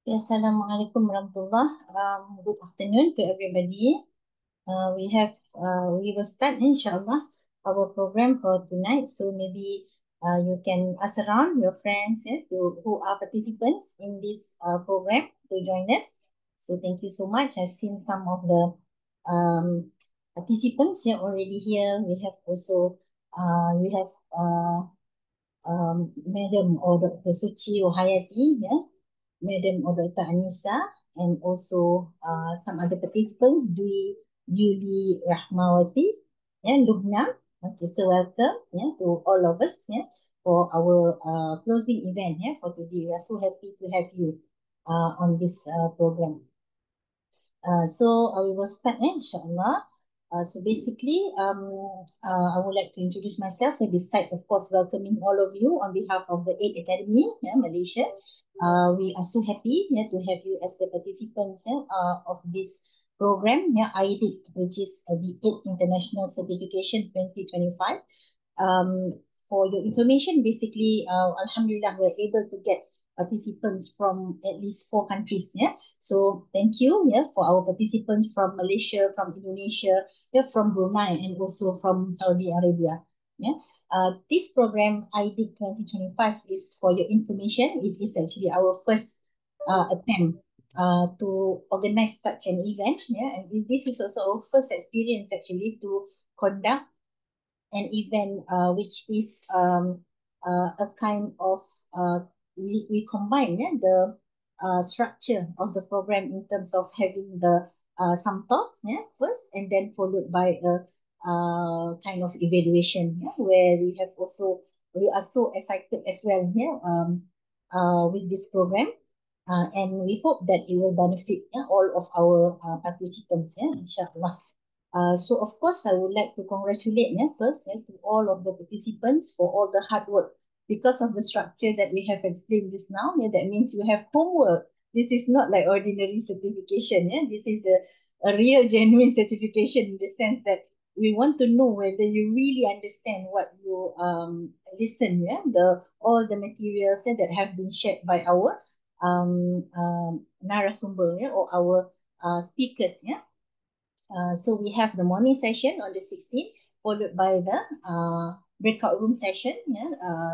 Assalamualaikum warahmatullahi. Good afternoon to everybody. We will start inshallah our program for tonight. So maybe you can ask around your friends who are participants in this program to join us. So thank you so much. I've seen some of the um, participants here already here. We have Madam or Dr. Suci Rohayati, Madam or Dr. Anissa, and also some other participants, Dwi Yuli Rahmawati, and Lubna. Okay, so welcome to all of us for our closing event for today. We are so happy to have you on this program. We will start inshallah. So basically, I would like to introduce myself, and besides, of course, welcoming all of you on behalf of the 8 Academy, Malaysia. We are so happy to have you as the participants of this program, IDIC, which is the 8 International Certification 2025. For your information, basically, Alhamdulillah, we're able to get participants from at least 4 countries. So thank you for our participants from Malaysia, from Indonesia, from Brunei, and also from Saudi Arabia. This program, IDIC 2025, is for your information. It is actually our first attempt to organize such an event. And this is also our first experience actually to conduct an event which is a kind of we combine the structure of the program in terms of having the some talks first, and then followed by a kind of evaluation where we are so excited as well with this program, and we hope that it will benefit all of our participants inshallah. So of course, I would like to congratulate first to all of the participants for all the hard work. Because of the structure that we have explained just now, that means you have homework. This is not like ordinary certification. This is a real genuine certification in the sense that we want to know whether you really understand what you listen, all the materials that have been shared by our narasumber or our speakers. So we have the morning session on the 16th, followed by the breakout room session,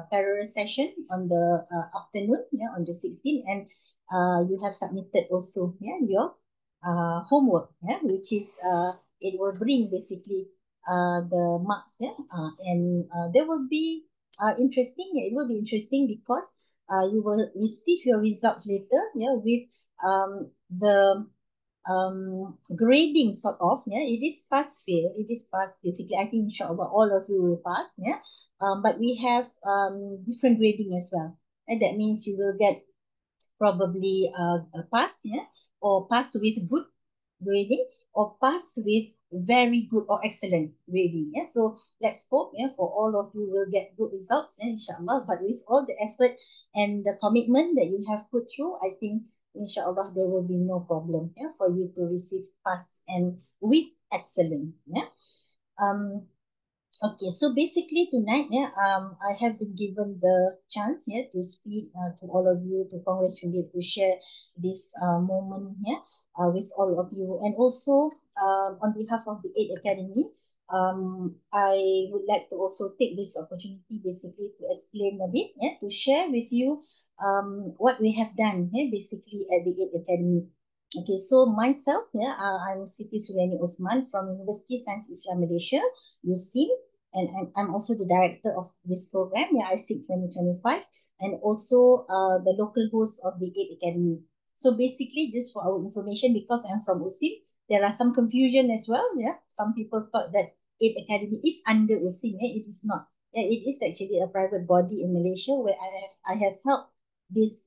parallel session on the afternoon, on the 16th, and you have submitted also your homework, which is it will bring basically the marks, and there will be interesting. It will be interesting because you will receive your results later, with the grading sort of, it is pass fail, basically. I think inshallah all of you will pass, but we have different grading as well, and that means you will get probably a pass, or pass with good grading, or pass with very good or excellent grading. So let's hope for all of you will get good results, inshallah. But with all the effort and the commitment that you have put through, I think inshallah there will be no problem for you to receive pass and with excellent. Okay, so basically tonight, I have been given the chance to speak to all of you, to congratulate, to share this moment with all of you, and also on behalf of the 8 Academy, I would like to also take this opportunity basically to explain a bit, to share with you what we have done basically at the 8 Academy. Okay, so myself, I'm Siti Suryani Osman from University Sains Islam Malaysia, USIM, and I'm also the director of this program, ISIC 2025, and also the local host of the 8 Academy. So basically, just for our information, because I'm from USIM, there are some confusion as well. Some people thought that 8 Academy is under USIM. It is not. It is actually a private body in Malaysia where I have helped this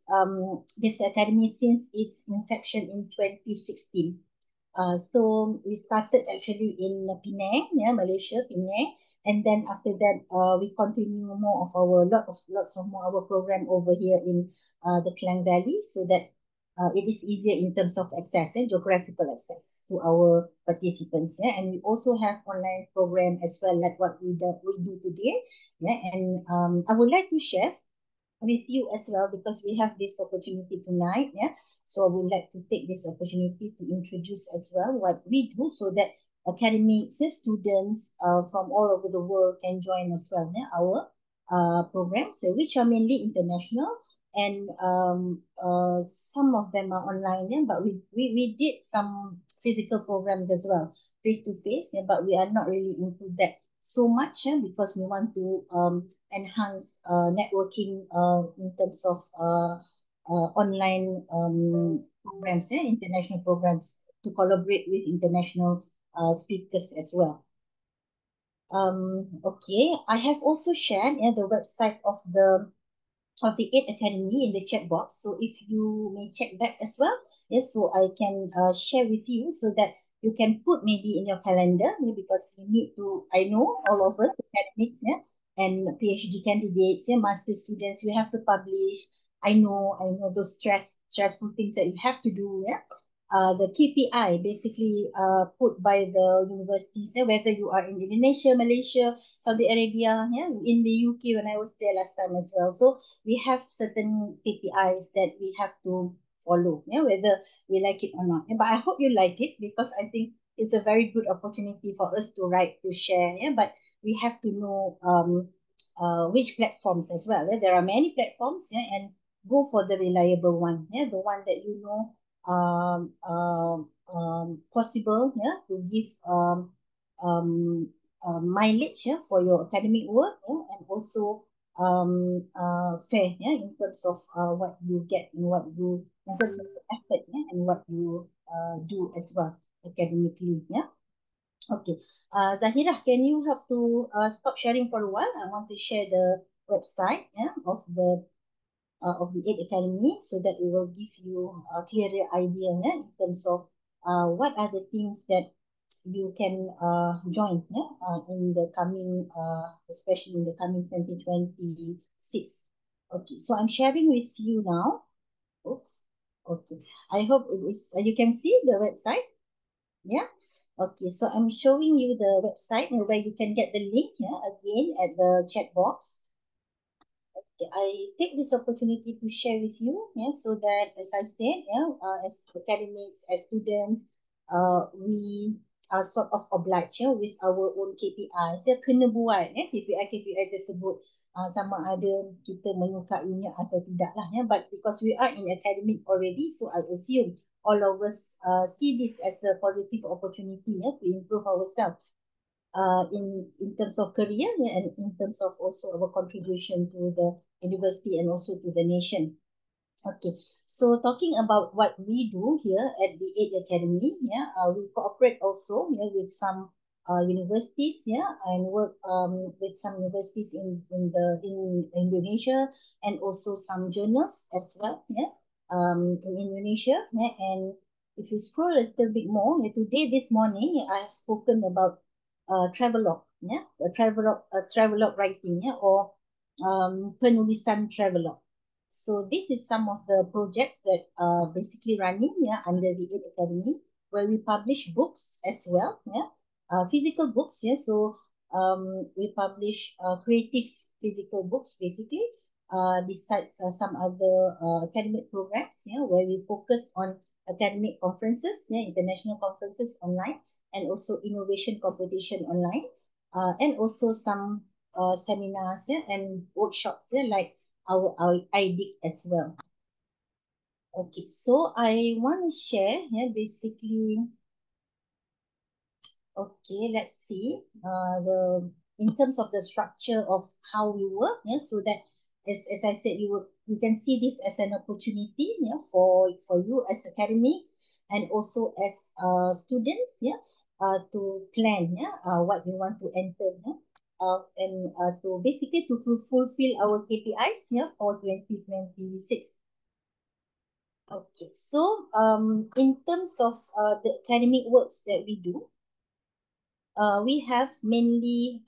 academy since its inception in 2016. So we started actually in Penang, Malaysia, Penang, and then after that we continue more of our lots of more our program over here in the Klang Valley, so that it is easier in terms of access and geographical access to our participants. And we also have online program as well, like what we do today. And I would like to share with you as well, because we have this opportunity tonight. Yeah, so I would like to take this opportunity to introduce as well what we do, so that academics, students from all over the world can join as well. Yeah, our programs, which are mainly international, and some of them are online. Yeah, but we did some physical programs as well, face to face. Yeah, but we are not really into that so much, because we want to enhance networking in terms of online programs, international programs, to collaborate with international speakers as well. Okay, I have also shared the website of the Aid Academy in the chat box. So if you may check that as well, yes, so I can share with you, so that you can put maybe in your calendar, because you need to, I know all of us, academics, and PhD candidates, master students, you have to publish. I know those stressful things that you have to do, the KPI basically put by the universities, whether you are in Indonesia, Malaysia, Saudi Arabia, in the UK when I was there last time as well. So we have certain KPIs that we have to follow, whether we like it or not. But I hope you like it, because I think it's a very good opportunity for us to write, to share. But we have to know which platforms as well. There are many platforms, and go for the reliable one, the one that you know possible, to give mileage, for your academic work, and also fair, in terms of what you get, and what you, in terms of the effort, and what you do as well academically. Okay. Zahira, can you help to stop sharing for a while? I want to share the website, of the Aid Academy, so that it will give you a clearer idea, in terms of what are the things that you can join, in the coming, especially in the coming 2026. Okay, so I'm sharing with you now. Oops. Okay. I hope it is, you can see the website. Yeah. Okay, so I'm showing you the website, where you can get the link, again at the chat box. I take this opportunity to share with you, so that, as I said, as academics, as students, we are sort of obliged, with our own KPI. Saya kena buat, KPI tersebut, sama ada kita menyukainya atau tidak lah, But because we are in academic already, so I assume all of us see this as a positive opportunity, to improve ourselves in terms of career, and in terms of also our contribution to the university and also to the nation. Okay, so talking about what we do here at the Aid Academy, we cooperate also, with some universities, and work with some universities in Indonesia, and also some journals as well, in Indonesia, and if you scroll a little bit more, today, this morning, I have spoken about travelogue, a travelogue writing, or penulisan travelogue. So this is some of the projects that are basically running, under the Aid Academy, where we publish books as well, physical books, So we publish creative physical books, basically, besides some other academic programs, where we focus on academic conferences, international conferences online, and also innovation competition online, and also some seminars, and workshops, like our IDIC as well. Okay, so I want to share, basically. Okay, let's see the in terms of the structure of how we work, so that, as I said, you can see this as an opportunity, for you as academics, and also as students, to plan, what we want to enter, and to basically to fulfill our KPIs, for 2026. Okay, so in terms of the academic works that we do, we have mainly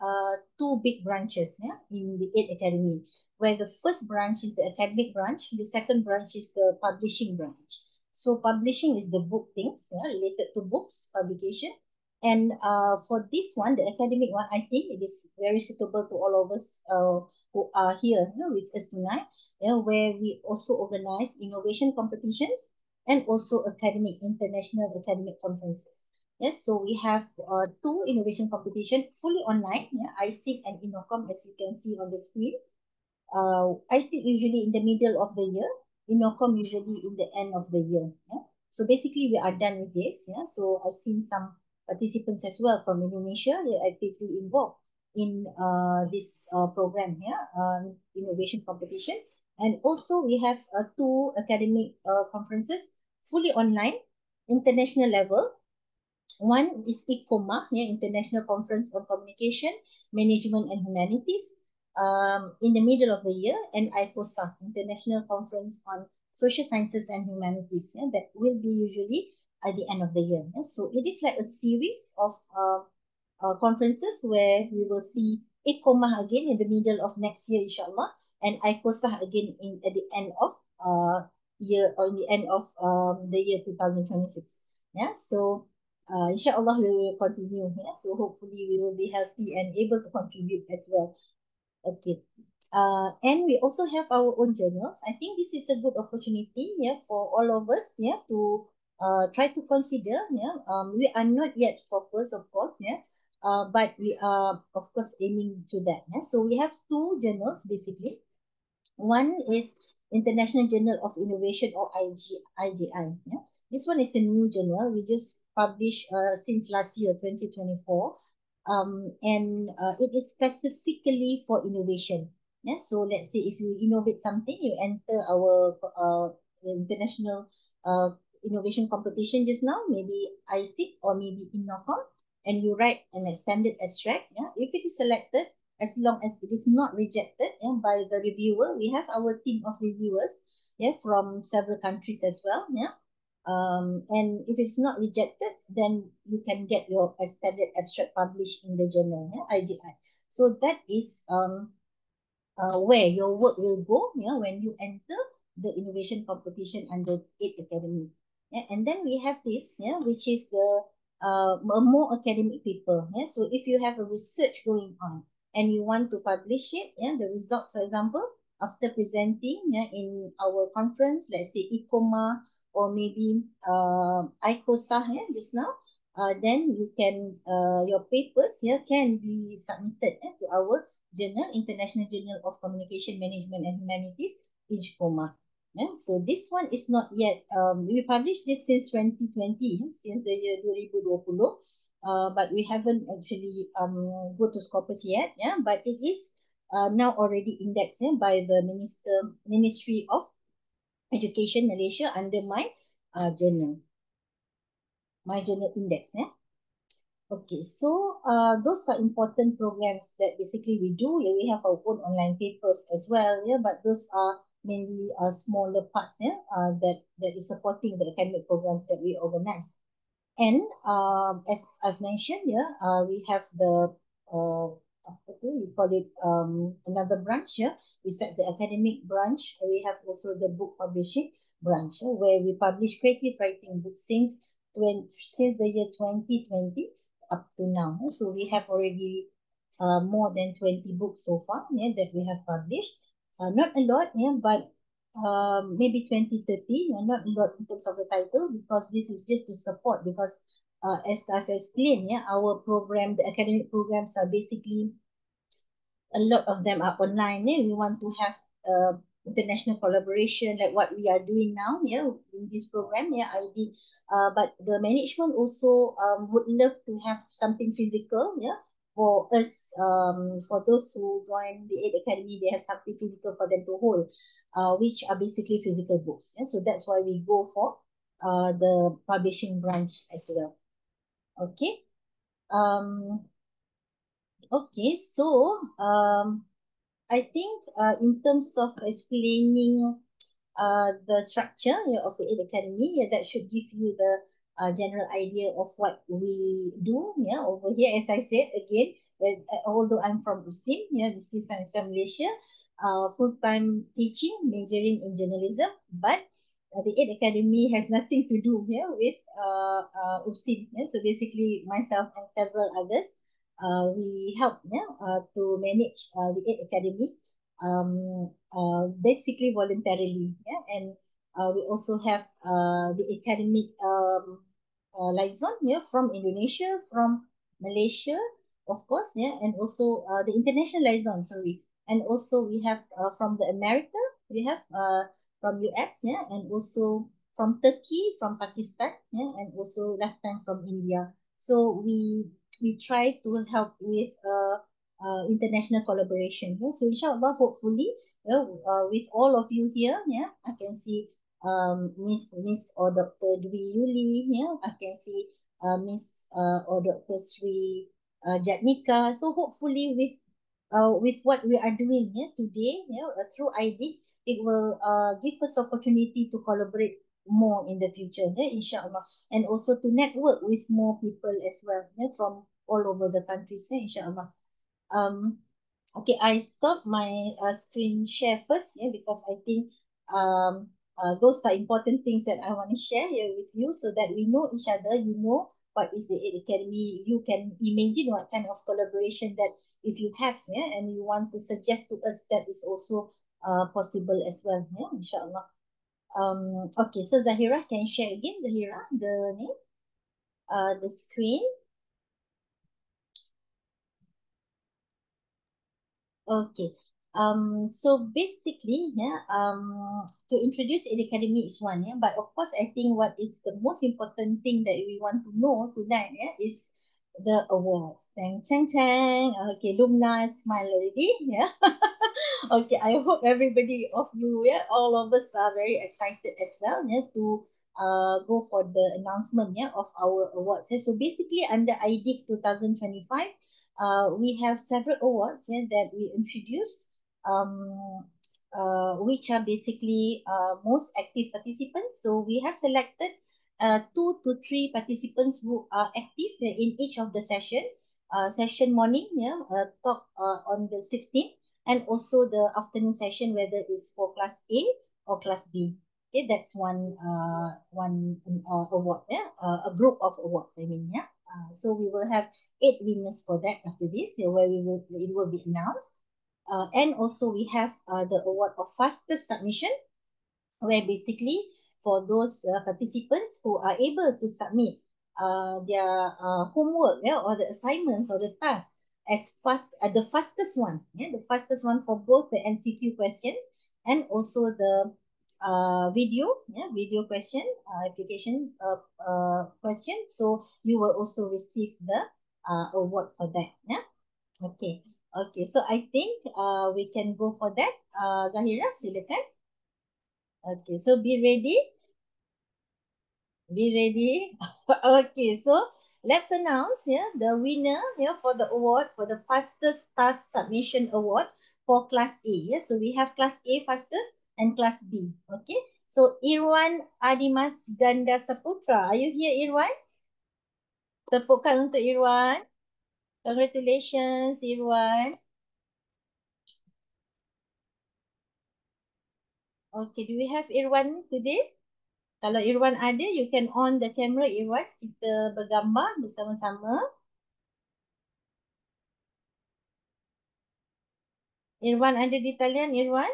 two big branches, in the Aid Academy, where the first branch is the academic branch, the second branch is the publishing branch. So publishing is the book things, related to books, publication, And for this one, the academic one, I think it is very suitable to all of us who are here, with us tonight, where we also organize innovation competitions and also international academic conferences. Yes, so we have two innovation competition fully online, ISIC and Innocom, as you can see on the screen. ISIC usually in the middle of the year, Innocom usually in the end of the year. Yeah? So basically, we are done with this. Yeah? So I've seen some participants as well from Indonesia. They are actively involved in this program here, innovation competition. And also, we have two academic conferences fully online, international level. One is ICOMA, International Conference on Communication, Management and Humanities, in the middle of the year, and ICOSA, International Conference on Social Sciences and Humanities, that will be usually at the end of the year. So it is like a series of conferences where we will see ICOMA again in the middle of next year, inshallah, and ICOSA again at the end of year, or in the end of the year 2026. Yeah, so inshallah we will continue. Yeah, so hopefully we will be healthy and able to contribute as well. Okay. And we also have our own journals. I think this is a good opportunity, for all of us, to try to consider. We are not yet stoppers, of course, but we are, of course, aiming to that. So we have two journals basically. One is International Journal of Innovation, or IJI. Yeah? This one is a new journal. We just published since last year, 2024. And it is specifically for innovation. Yeah? So let's say if you innovate something, you enter our international innovation competition just now, maybe ISIC or maybe Innocom, and you write an extended abstract. Yeah? If it is selected, as long as it is not rejected by the reviewer. We have our team of reviewers from several countries as well. And if it's not rejected, then you can get your extended abstract published in the journal, IGI. So that is where your work will go when you enter the innovation competition under 8 Academy. And then we have this, which is the more academic paper. So if you have a research going on and you want to publish it, the results, for example, after presenting in our conference, let's say ICOMA or maybe ICOSA just now, then you can your papers can be submitted to our journal, International Journal of Communication, Management and Humanities, IJCOMA. So this one is not yet, we published this since 2020, since the year 2020, but we haven't actually go to Scopus yet, but it is now already indexed by the Ministry of Education Malaysia under my journal, my journal index. Okay, so those are important programs that basically we do. We have our own online papers as well, but those are mainly smaller parts, that is supporting the academic programs that we organize. And as I've mentioned, we have the we call it another branch here. Besides the academic branch, we have also the book publishing branch, where we publish creative writing books since the year 2020 up to now. So we have already more than 20 books so far that we have published. Not a lot, but maybe 20, 30, not a lot in terms of the title, because this is just to support, because as I've explained, our program, the academic programs are basically, a lot of them are online. We want to have international collaboration like what we are doing now in this program. I did, but the management also would love to have something physical, for us, for those who join the 8 Academy, they have something physical for them to hold, which are basically physical books. So that's why we go for the publishing branch as well. Okay. Okay, so I think in terms of explaining the structure of the 8 Academy, that should give you the general idea of what we do over here. As I said again, although I'm from USTIM, University Science Malaysia, full-time teaching, majoring in journalism, but the Aid Academy has nothing to do with USIN. So basically, myself and several others, we help to manage the Aid Academy, basically voluntarily. And we also have the academic liaison from Indonesia, from Malaysia, of course, and also the international liaison, sorry. And also we have from the America, we have from US, and also from Turkey, from Pakistan, and also last time from India. So we try to help with international collaboration. So inshallah, hopefully, with all of you here, I can see Miss or Dr. Dwi Yuli, I can see Miss or Dr. Sri Jatnika. So hopefully with what we are doing today, through ID, it will give us opportunity to collaborate more in the future, inshallah, and also to network with more people as well, from all over the countries, inshallah. Um, okay, I stop my screen share first, because I think those are important things that I want to share here with you so that we know each other. You know what is the Aid Academy. You can imagine what kind of collaboration that if you have, and you want to suggest to us, that is also possible as well, inshallah. Okay, so Zahira, can you share again, Zahira, the name, the screen? Okay. So basically, to introduce Ed Academy is one, but of course, I think what is the most important thing that we want to know tonight, is the awards. Tang, tang, tang. Okay, Lumna smile already, Okay, I hope everybody of you, all of us are very excited as well, to go for the announcement, of our awards. So basically, under IDIC 2025, we have several awards, that we introduced, which are basically most active participants. So we have selected 2 to 3 participants who are active in each of the session. Session morning, talk on the 16th, and also the afternoon session, whether it's for class A or class B. Okay, that's one award, a group of awards, I mean, so we will have 8 winners for that after this, where it will be announced. And also we have the award of fastest submission, where basically for those participants who are able to submit their homework, or the assignments or the tasks as fast, the fastest one, the fastest one for both the MCQ questions and also the video question, application question. So you will also receive the award for that. Okay. Okay. So I think we can go for that. Zahira, silakan. Okay. So be ready. Be ready. Okay, so let's announce the winner for the award, for the fastest task submission award for class A. So we have class A fastest and class B. Okay, so Irwan Adimas Ganda Saputra. Are you here, Irwan? Tepukkan untuk Irwan. Congratulations, Irwan. Okay, do we have Irwan today? Kalau Irwan ada, you can on the camera, Irwan. Kita bergambar bersama-sama. Irwan ada di talian, Irwan?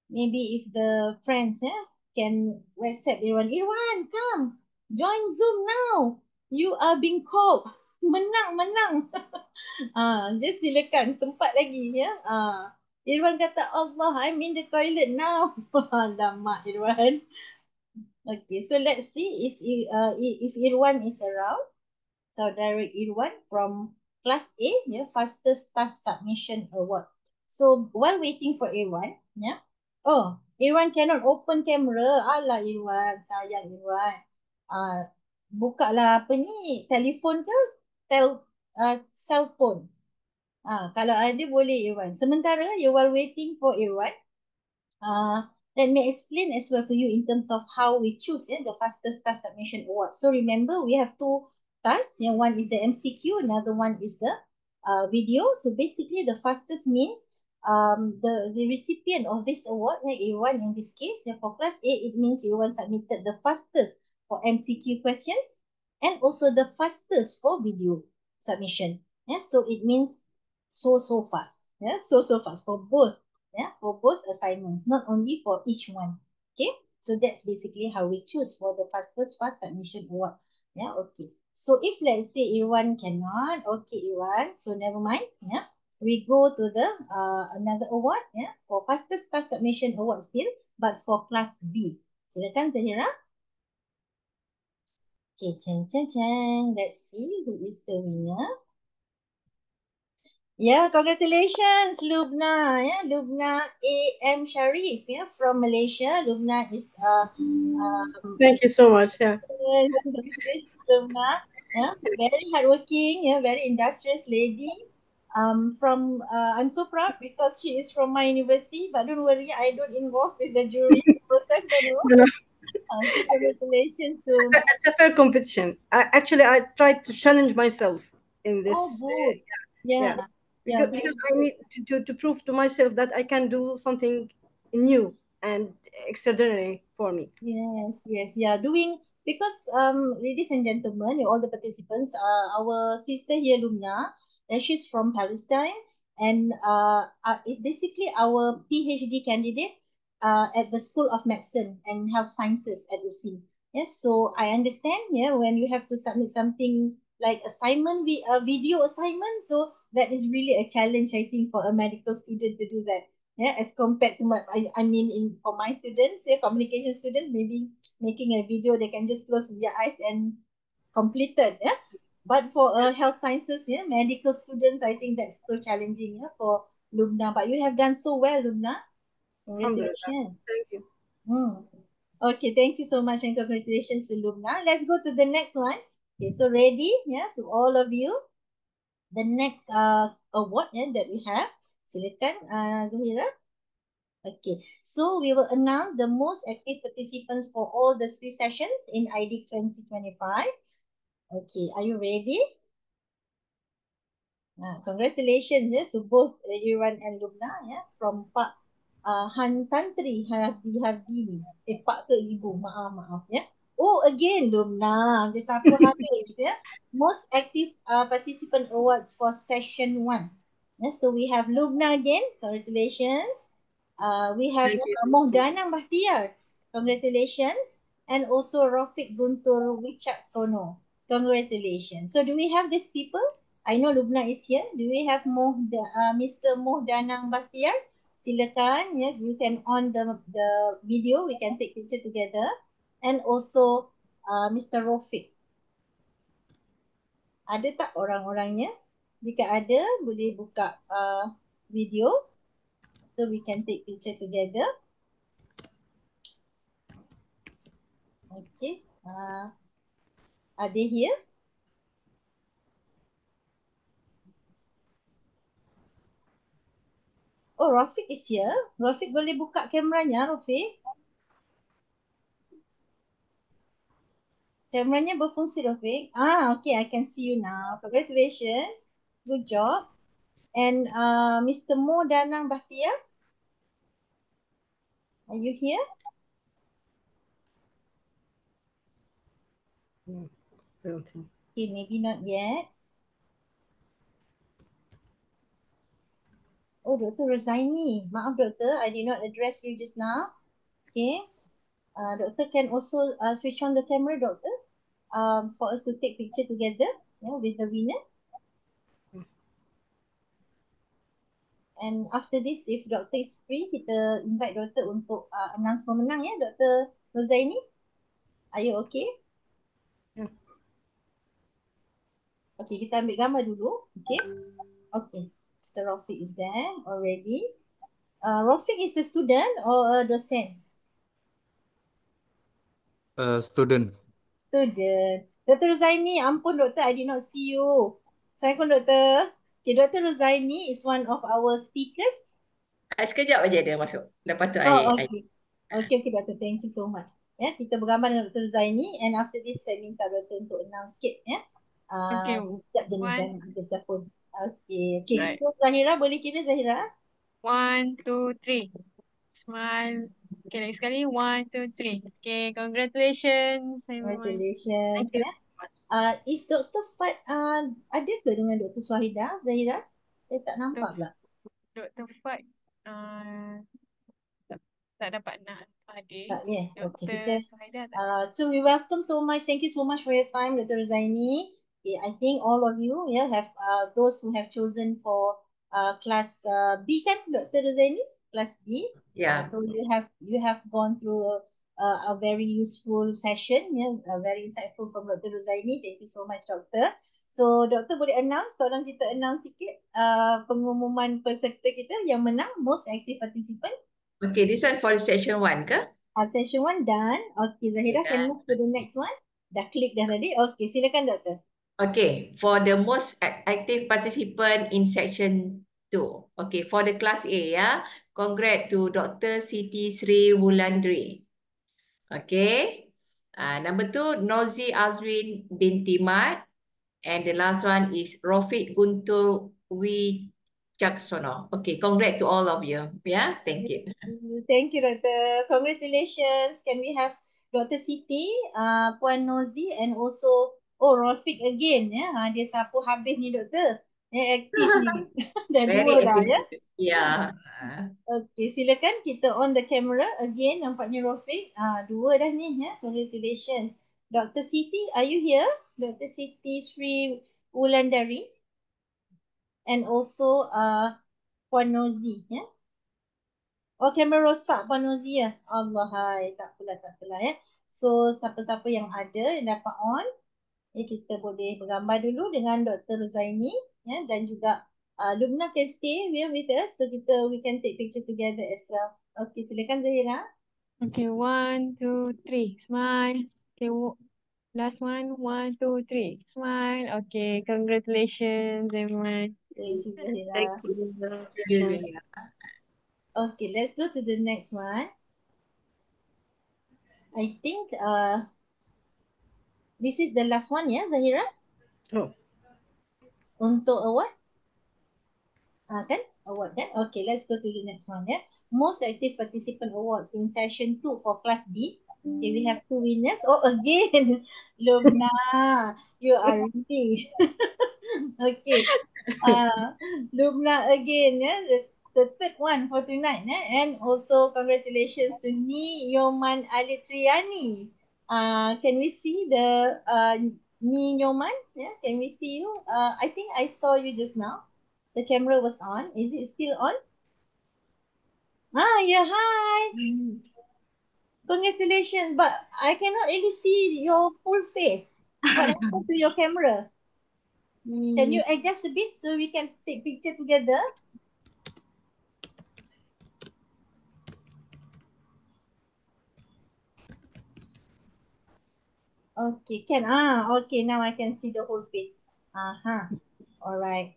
Maybe if the friends can WhatsApp Irwan. Irwan, come. Join Zoom now. You are being called. Menang, menang. Just silakan. Sempat lagi, Irwan kata, Allah, I'm in the toilet now. Alamak, Irwan. Okay, so let's see if Irwan is around. Saudara Irwan from Class A, Fastest Task Submission Award. So while waiting for Irwan, oh, Irwan cannot open camera. Alah Irwan, sayang Irwan. Buka lah apa ni, telefon ke? Cell phone. Kalau ada boleh Irwan. Sementara you while waiting for Irwan, let me explain as well to you in terms of how we choose the fastest task submission award. So remember, we have 2 tasks. One is the MCQ, another one is the video. So basically, the fastest means the recipient of this award, A1 in this case, for class A, it means A1 submitted the fastest for MCQ questions and also the fastest for video submission. Yeah, so it means so fast. Yeah, so fast for both. Yeah, for both assignments, not only for each one. Okay, so that's basically how we choose for the fastest fast submission award. Yeah, okay. So if let's say A1 cannot, okay, A1, so never mind. Yeah, we go to the another award. Yeah, for fastest fast submission award still, but for class B. Silakan Zahira. Okay, let's see who is the winner. Yeah, congratulations, Lubna. Yeah, Lubna A.M. Sharif. Yeah, from Malaysia. Lubna is Thank you so much. Yeah. congratulations, Lubna. Yeah, very hardworking. Yeah, very industrious lady. I'm so proud because she is from my university. But don't worry, I don't involve with the jury process. Don't know. You know, So congratulations to. it's a fair competition. I tried to challenge myself in Oh, this. good. Yeah, Yeah, yeah, because very I good. need to prove to myself that I can do something new and extraordinary for me. Yes, yes, yeah. Doing because ladies and gentlemen, all the participants, our sister here, Lumna, and she's from Palestine, and is basically our PhD candidate at the School of Medicine and Health Sciences at UC. Yes, so I understand. Yeah, when you have to submit something like assignment, a video assignment, so that is really a challenge, I think, for a medical student to do that. Yeah, as compared to I mean, for my students, yeah, communication students, maybe making a video, they can just close their eyes and complete it. Yeah, but for health sciences, yeah, medical students, I think that's so challenging. Yeah, for Lumna, but you have done so well, Lumna. Alhamdulillah. Congratulations. Thank you. Hmm. Okay, thank you so much and congratulations to Lumna. Let's go to the next one. Okay, so ready? Yeah, to all of you. The next award, yeah, that we have. Silakan, Zahira. Okay, so we will announce the most active participants for all the three sessions in ID 2025. Okay, are you ready? Congratulations, yeah, to both Yuran and Lubna, yeah, from Pak Han Tantri Hardini. Pak ke Ibu, maaf, ya. Oh, again, Lubna. Dia siapa habis, ya. Most active participant awards for session 1. Yeah, so we have Lubna again. Congratulations. We have Thank you. Mohdanang Bahtiar. Congratulations. And also Rafiq Guntur Wicaksono. Congratulations. So do we have these people? I know Lubna is here. Do we have Mr. Mohdanang Bahtiar? Silakan. Yeah, you can on the video. We can take picture together. And also Mr. Rafiq. Ada tak orang-orangnya? Jika ada, boleh buka video. So we can take picture together. Okay. Are they here? Oh, Rafiq is here. Rafiq boleh buka kameranya, Rafiq. Kameranya berfungsi, Rafiq. Okay. I can see you now. Congratulations. Good job. And Mr. Mo Danang Bahtiar, are you here? I don't think. Okay, maybe not yet. Oh, Dr. Rosaini. Maaf, Doctor. I did not address you just now. Okay. Doctor can also switch on the camera, Doctor, for us to take picture together, with the winner. And after this, if Doctor is free, kita invite Doctor untuk announce pemenang, ya, Dr. Rozaini. Are you okay? Yeah. Okay, kita ambil gambar dulu. Okay. Okay. Mr. Rafiq is there already. Rafiq is a student or a docent? Student. Student. Dr. Rozaini, ampun Doktor, I did not see you. Assalamualaikum Doktor. Okay, Dr. Rozaini is one of our speakers. Sekejap aja dia masuk. Lepas tu Oh, I okay. Okay, Doktor. Thank you so much. Ya, kita bergambar dengan Dr. Zaini and after this saya minta Doktor untuk announce sikit, ya. Okay, Sekejap je ni one. kan habis dah pun. Okay. Right. So Zahira, boleh kira Zahira? 1, 2, 3. Smile. Okay, lagi sekali. 1, 2, 3. Okay, congratulations everyone. Congratulations. Thank you Ya. so much. Is Dr. Fat ada ke dengan Dr. Swahida, Zahira? Saya tak nampak pula. Dr. Fat tak, tak dapat nak hadir. Tak, ya. Okey, kita Dr. Suhaida tak. so we welcome so much. Thank you so much for your time, Dr. Zaini. Okay, I think all of you have those who have chosen for class B kan, Dr. Zaini? Class B. Ya. So you have gone through a very useful session, very insightful from Dr. Zaini. Thank you so much, Doctor. So, Doktor boleh announce, tolong kita announce sikit pengumuman peserta kita yang menang, most active participant. Okay, this one for section 1 ke? Session 1 done. Okay, Zahira Okay, can done. move to the next one. Dah klik dah tadi. Okay, silakan Doktor. Okay, for the most active participant in section 2. Okay, for the class A, ya. Congrats to Dr. Siti Sri Wulandri. Okay. Number 2, Nozi Azwin binti Mat. And the last one is Rafiq Guntur Wicaksono. Okay, congrats to all of you. Yeah, thank you. Thank you, Doktor. Congratulations. Can we have Dr. Siti, Puan Nozi and also Rafiq again. Ya. Dia sapu habis ni, Doktor. Aktif ni. Dah Very dua dah, ya. active. Yeah. Okay, silakan kita on the camera again. Nampaknya Rafiq. Dua dah ni, ya. Congratulations. Dr. Siti, are you here? Dr. Siti Sri Wulandari. And also Puan Nozi, ya. Oh, kamera rosak Puan Nozi ya. Allah, hai. Tak apalah, ya. So, siapa-siapa yang ada yang dapat on, kita boleh bergambar dulu dengan Dr. Zaini, ya, dan juga Lubna can stay with us, so we can take picture together as well. Okay, silakan Zahira. Okay, 1, 2, 3. Smile. Okay, last one. 1, 2, 3. Smile. Okay, congratulations everyone. Thank you, Zahira. Thank you. Yes. Okay, let's go to the next one. I think this is the last one, ya, Zahira? Oh. Untuk award? Kan? Award kan? Okay, let's go to the next one, ya. Most active participant awards in session 2 for class B. Okay, we have 2 winners. Oh, again, Lubna, you are really okay. Lubna again, ya, the third one for tonight, and also congratulations to Ni Yoman Alitriani. Can we see the Ni Yoman? Yeah, can we see you? I think I saw you just now. The camera was on. Is it still on? Yeah, hi. Congratulations, but I cannot really see your full face. What happened to your camera? Can you adjust a bit so we can take picture together? Okay, can. Okay, now I can see the whole face. All right.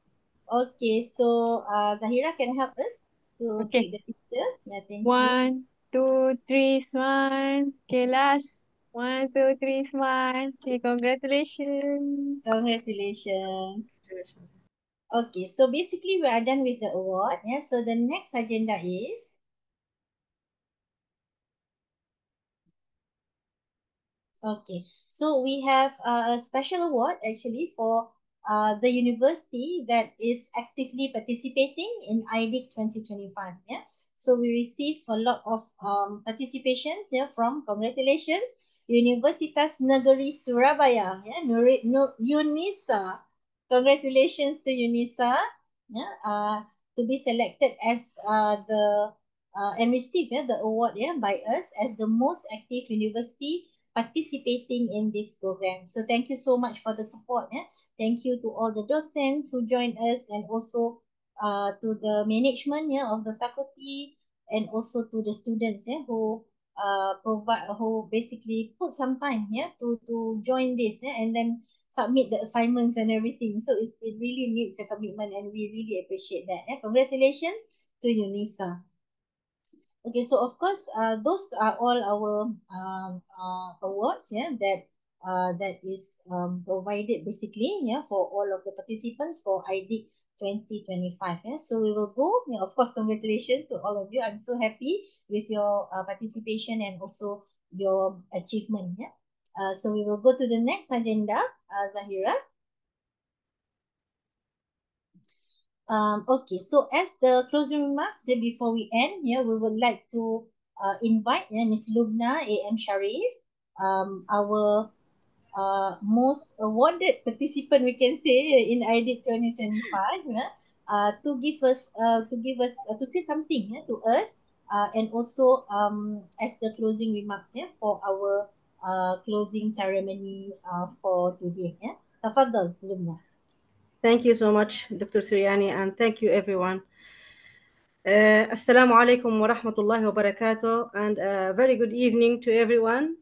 Okay, so Zahira can help us to take the picture. Yeah, thank you. 1, 2, 3, smile. Okay, last. 1, 2, 3, smile. Okay, congratulations. Congratulations. Okay, so basically we are done with the award. Yeah, so the next agenda is okay. So we have a special award actually for the university that is actively participating in IDIC 2025. Yeah. So we received a lot of participations from congratulations Universitas Negeri Surabaya. Yeah, UNISA. Congratulations to UNISA. Yeah, to be selected as the and receive the award by us as the most active university participating in this program. So thank you so much for the support. Thank you to all the docents who joined us, and also to the management of the faculty, and also to the students who who basically put some time to join this and then submit the assignments and everything. So it really needs a commitment, and we really appreciate that. Congratulations to UNISA. Okay, so of course, those are all our awards, that is provided basically, for all of the participants for IDIC 2025. Yeah? So we will go. Of course, congratulations to all of you. I'm so happy with your participation and also your achievement. Yeah. So we will go to the next agenda, Zahira. Okay, so as the closing remarks, before we end, we would like to invite Ms. Lubna A.M. Sharif, our most awarded participant, we can say, in IDIT 2025, to say something to us, and also as the closing remarks for our closing ceremony for today. Tafadhal, Lubna. Thank you so much, Dr. Suryani, and thank you, everyone. Assalamu alaikum wa rahmatullahi wa barakatuh, and a very good evening to everyone,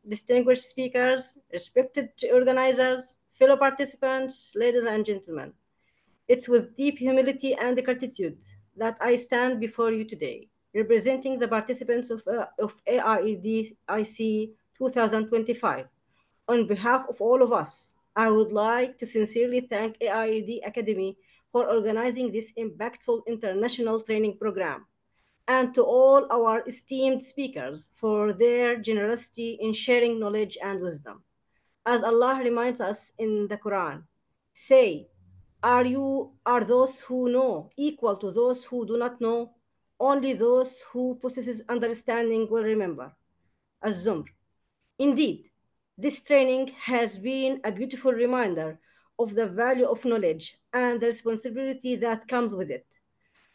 distinguished speakers, respected organizers, fellow participants, ladies and gentlemen. It's with deep humility and gratitude that I stand before you today, representing the participants of AIED IC 2025. On behalf of all of us, I would like to sincerely thank AIED Academy for organizing this impactful international training program, and to all our esteemed speakers for their generosity in sharing knowledge and wisdom. As Allah reminds us in the Quran, say, are those who know equal to those who do not know? Only those who possesses understanding will remember. Az-Zumr. Indeed, this training has been a beautiful reminder of the value of knowledge and the responsibility that comes with it.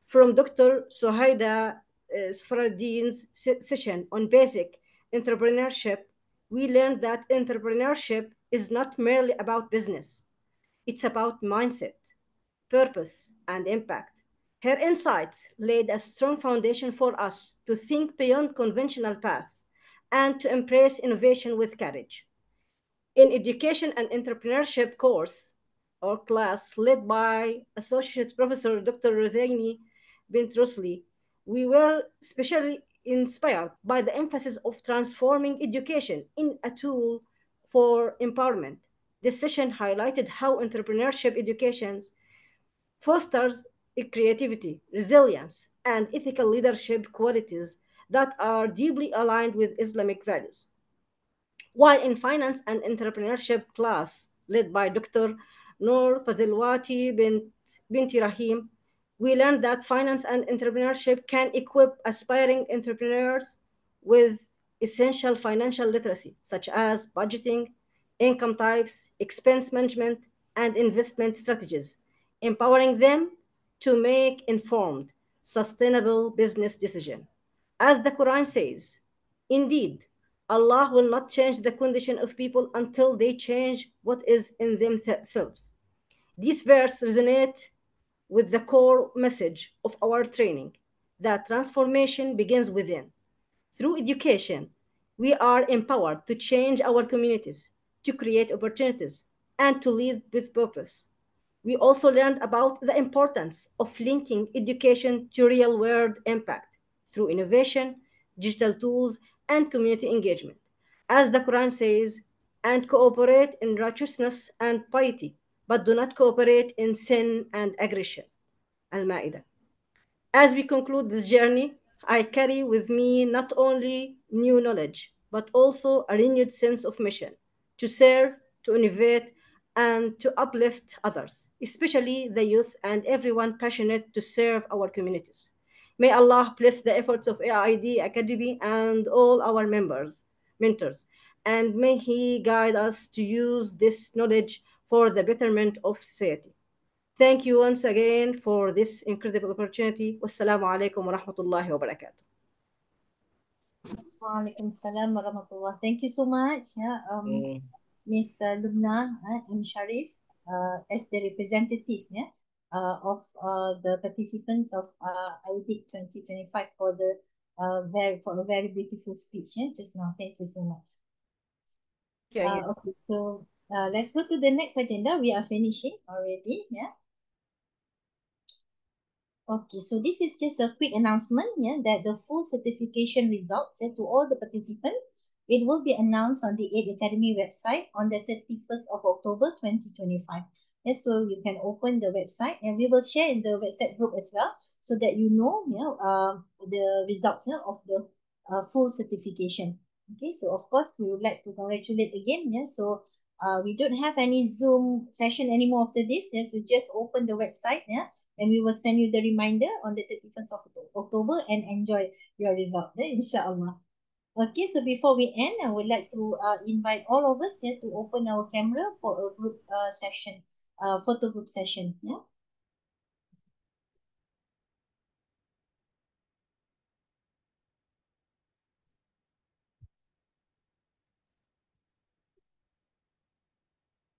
From Dr. Sohaida Sfaradin's session on basic entrepreneurship, we learned that entrepreneurship is not merely about business, it's about mindset, purpose, and impact. Her insights laid a strong foundation for us to think beyond conventional paths and to embrace innovation with courage. In education and entrepreneurship course or class led by Associate Professor Dr. Rosaini bint Rusli, we were especially inspired by the emphasis of transforming education in a tool for empowerment. This session highlighted how entrepreneurship educations fosters creativity, resilience, and ethical leadership qualities that are deeply aligned with Islamic values. While in finance and entrepreneurship class led by Dr. Noor Fazilwati Binti Rahim, we learned that finance and entrepreneurship can equip aspiring entrepreneurs with essential financial literacy, such as budgeting, income types, expense management, and investment strategies, empowering them to make informed, sustainable business decisions. As the Quran says, indeed, Allah will not change the condition of people until they change what is in themselves. This verse resonates with the core message of our training that transformation begins within. Through education, we are empowered to change our communities, to create opportunities, and to lead with purpose. We also learned about the importance of linking education to real world impact through innovation, digital tools, and community engagement. As the Quran says, and cooperate in righteousness and piety, but do not cooperate in sin and aggression. Al Ma'idah. As we conclude this journey, I carry with me not only new knowledge, but also a renewed sense of mission to serve, to innovate, and to uplift others, especially the youth and everyone passionate to serve our communities. May Allah bless the efforts of AID Academy and all our mentors, and may He guide us to use this knowledge for the betterment of society. Thank you once again for this incredible opportunity. Wassalamu alaikum wa rahmatullahi wa barakatuh. Waalaikumsalam warahmatullah. Thank you so much, Ms. Lubna M. Sharif, as the representative of the participants of IDIT 2025 for a very beautiful speech just now. Thank you so much. Okay, so let's go to the next agenda. We are finishing already. Okay, so this is just a quick announcement that the full certification results to all the participants, it will be announced on the AID Academy website on the 31st of October 2025. Yes, so you can open the website and we will share in the WhatsApp group as well so that you know, the results of the full certification. Okay, so of course we would like to congratulate again. So we don't have any Zoom session anymore after this. Yes, we just open the website. And we will send you the reminder on the 31st of October and enjoy your result. Inshallah. Okay, so before we end, I would like to invite all of us here to open our camera for a group session, photo group session. Yeah.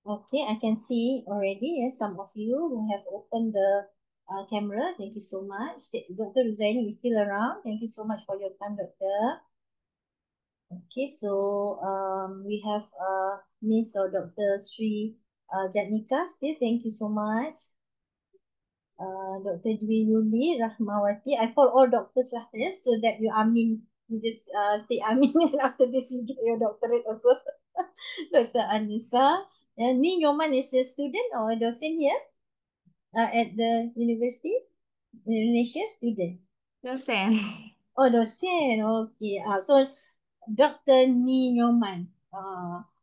Okay, I can see already. Yes, some of you who have opened the camera. Thank you so much. Dr. Ruzaini is still around. Thank you so much for your time, Doctor. Okay, so we have Miss or Dr. Sri Jatnika still. Thank you so much. Dr. Dwi Yuli Rahmawati. I call all doctors lah, yes, so that you amin. You just say amin and after this you get your doctorate also. Dr. Anissa. And me, Nyoman is a student or a docent here at the university, Indonesia student. Dosen. Oh, docent. Okay. So Dr. Ni Nyoman.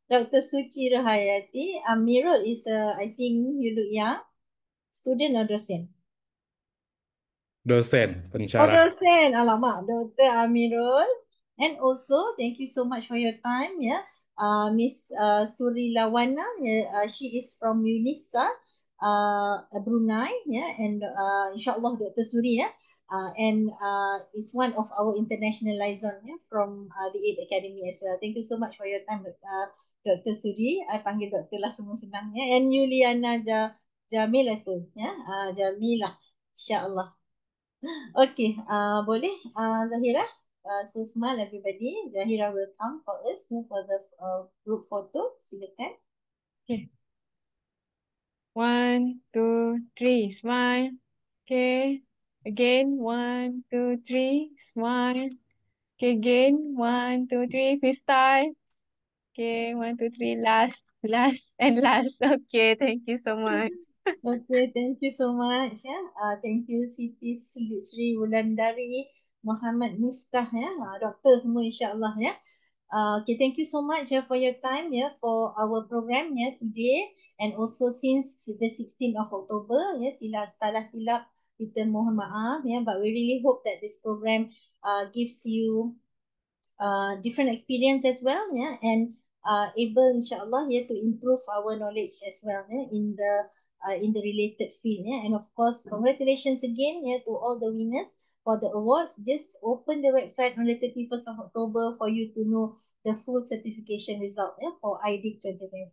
Dr. Suci Rahayati. Amirul is, I think you look young. Student or docent? Dosen, Oh, pensyarah. dosen. Alamak, Dr. Amirul. And also, thank you so much for your time. Miss Suri Lawana. She is from UNISA, Brunei. And insyaAllah Dr. Suri. And is one of our international liaison from the 8 Academy as well. Thank you so much for your time, Dr. Suri. I panggil Dr. lah semua senang. And Yuliana Jamilah tu. Jamilah. InsyaAllah. Okay, boleh Zahira? So smile everybody. Zahira will come for us for the group photo. Silakan. Okay. 1, 2, 3. Smile. Okay. Again. 1, 2, 3. Smile. Okay. Again. 1, 2, 3. Freestyle. Okay. 1, 2, 3. Last. Last and last. Okay. Thank you so much. Okay, thank you so much. Thank you Siti Sri Wulandari, Muhammad Miftah doktor semua insyaAllah Okay, thank you so much for your time for our program today, and also since the 16th of October salah silap kita mohon maaf but we really hope that this program gives you different experience as well and able insyaAllah to improve our knowledge as well in the related field and of course congratulations again to all the winners for the awards. Just open the website on the 31st of October for you to know the full certification result for IDIC 2025.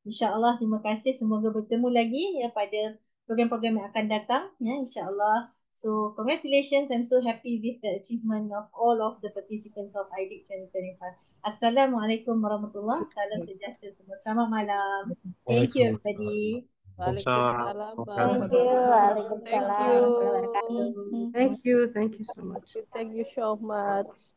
InsyaAllah, terima kasih. Semoga bertemu lagi pada program-program yang akan datang insyaAllah. So congratulations. I'm so happy with the achievement of all of the participants of IDIC 2025. Assalamualaikum warahmatullahi wabarakatuh. Salam sejahtera semua. Selamat malam. Thank you everybody. Waalaikumsalam. Thank Thank you. Thank you. Thank you so much. Thank you so much.